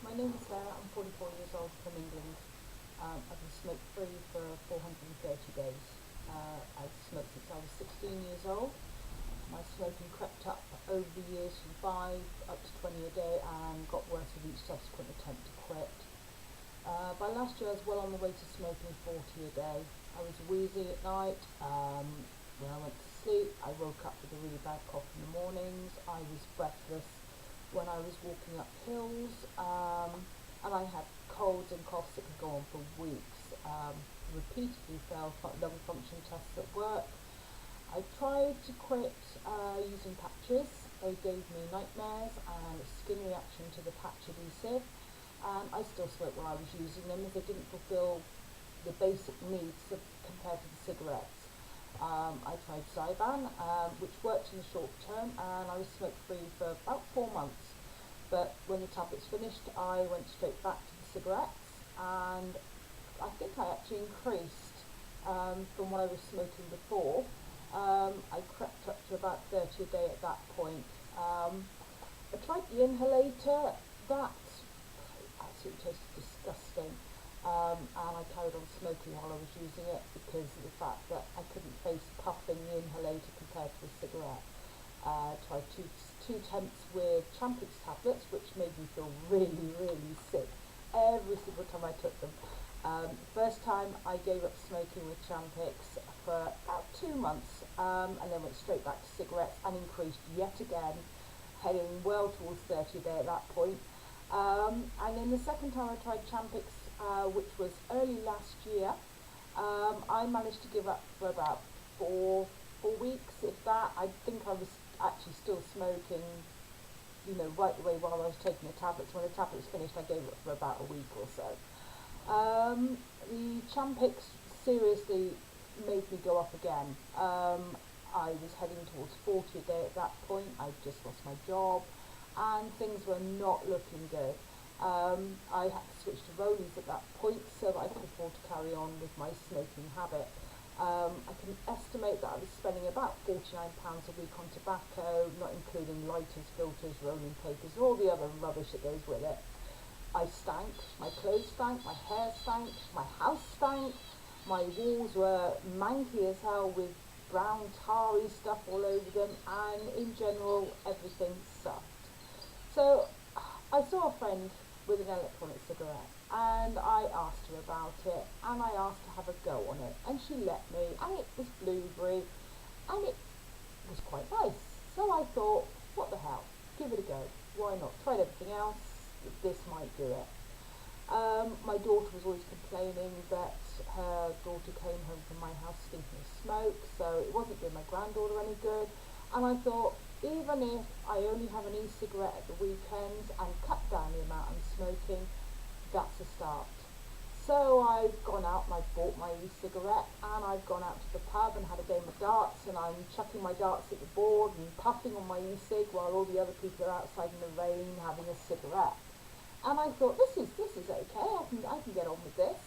My name is Sarah. I'm 44 years old from England. I've been smoke-free for 430 days. I've smoked since I was 16 years old. My smoking crept up over the years from 5 up to 20 a day and got worse with each subsequent attempt to quit. By last year I was well on the way to smoking 40 a day. I was wheezy at night. When I went to sleep I woke up with a really bad cough in the mornings. I was breathless when I was walking up hills, and I had colds and coughs that could go on for weeks. Repeatedly failed lung function tests at work. I tried to quit using patches. They gave me nightmares and a skin reaction to the patch adhesive, and I still smoked while I was using them as they didn't fulfil the basic needs compared to the cigarettes. I tried Zyban, which worked in the short term, and I was smoke-free for about 4 months. But when the tablets finished, I went straight back to the cigarettes, and I think I actually increased from what I was smoking before. I crept up to about 30 a day at that point. I tried the inhalator. That absolutely tasted disgusting. And I carried on smoking while I was using it because of the fact that I couldn't face puffing the inhalator compared to a cigarette. Tried two attempts with Champix tablets, which made me feel really, really sick every single time I took them. First time I gave up smoking with Champix for about 2 months, and then went straight back to cigarettes and increased yet again, heading well towards 30 a day at that point. And then the second time I tried Champix, which was early last year, I managed to give up for about four weeks, if that. I think I was actually still smoking, right away while I was taking the tablets. When the tablets finished, I gave it for about a week or so. The Champix seriously made me go up again. I was heading towards 40 a day at that point. I just lost my job and things were not looking good. I had to switch to rollies at that point so that I could afford to carry on with my smoking habit. I can estimate that I was spending about £49 a week on tobacco, not including lighters, filters, rolling papers, all the other rubbish that goes with it. I stank, my clothes stank, my hair stank, my house stank, my walls were manky as hell with brown tarry stuff all over them, and in general everything sucked. So I saw a friend with an electronic cigarette and I asked her about it, and I asked to have a go on it, and she let me, and it was blueberry and it was quite nice. So I thought, what the hell, give it a go, why not, tried everything else, this might do it. My daughter was always complaining that her daughter came home from my house stinking of smoke, so it wasn't doing my granddaughter any good, and I thought, even if I only have an e-cigarette at the weekends and cut down the amount I'm smoking, that's a start. So I've gone out and I've bought my e-cigarette, and I've gone out to the pub and had a game of darts, and I'm chucking my darts at the board and puffing on my e-cig while all the other people are outside in the rain having a cigarette. And I thought, this is okay, I can get on with this.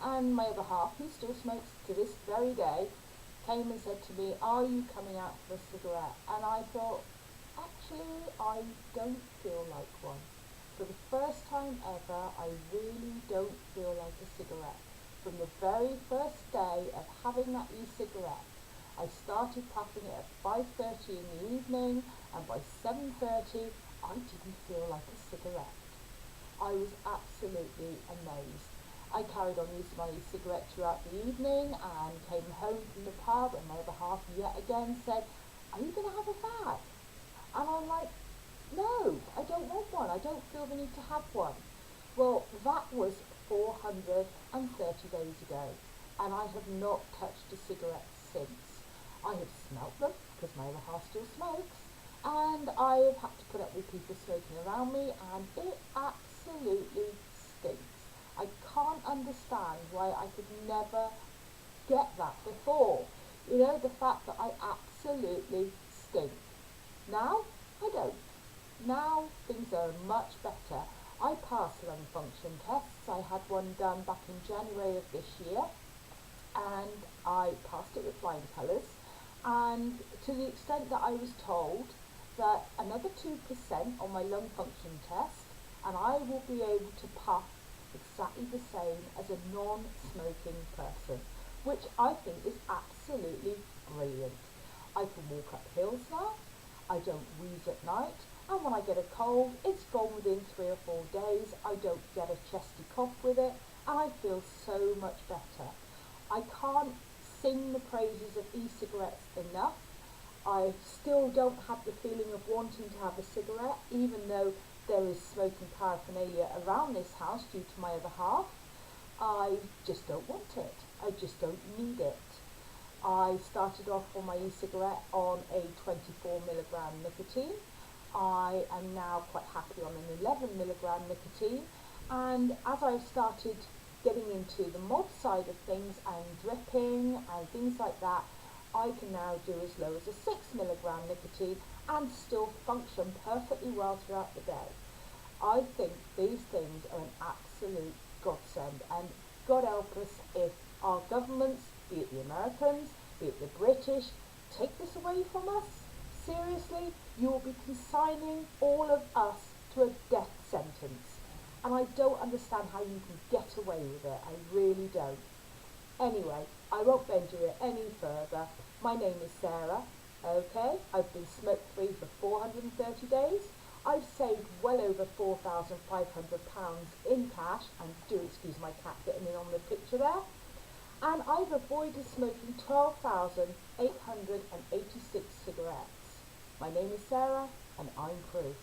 And my other half, who still smokes to this very day, came and said to me, are you coming out for a cigarette? And I thought, actually, I don't feel like one. For the first time ever, I really don't feel like a cigarette. From the very first day of having that e-cigarette, I started puffing it at 5:30 in the evening, and by 7:30, I didn't feel like a cigarette. I was absolutely amazed. I carried on using my e-cigarette throughout the evening and came home from the pub, and my other half yet again said, are you going to have a fag? And I'm like, no, I don't want one. I don't feel the need to have one. Well, that was 430 days ago, and I have not touched a cigarette since. I have smelt them because my other half still smokes, and I have had to put up with people smoking around me, and it absolutely stinks. I can't understand why I could never get that before. The fact that I absolutely stink. Now, I don't. Now, things are much better. I passed lung function tests. I had one done back in January of this year, and I passed it with flying colours. And to the extent that I was told that another 2% on my lung function test and I will be able to puff exactly the same as a non-smoking person, which I think is absolutely brilliant. I can walk up hills now, I don't wheeze at night, and when I get a cold, it's gone within 3 or 4 days. I don't get a chesty cough with it, and I feel so much better. I can't sing the praises of e-cigarettes enough. I still don't have the feeling of wanting to have a cigarette, even though there is smoking paraphernalia around this house due to my other half. I just don't want it. I just don't need it. I started off on my e-cigarette on a 24 milligram nicotine. I am now quite happy on an 11 milligram nicotine, and as I've started getting into the mod side of things and dripping and things like that, I can now do as low as a 6 milligram nicotine and still function perfectly well throughout the day. I think these things are an absolute godsend, and God help us if our governments, be it the Americans, be it the British, take this away from us. Seriously, you will be consigning all of us to a death sentence. And I don't understand how you can get away with it. I really don't. Anyway, I won't bend you any further. My name is Sarah. Okay, I've been smoke-free for 430 days. I've saved well over £4,500 in cash, and do excuse my cat getting in on the picture there. And I've avoided smoking 12,886 cigarettes. My name is Sarah, and I'm proof.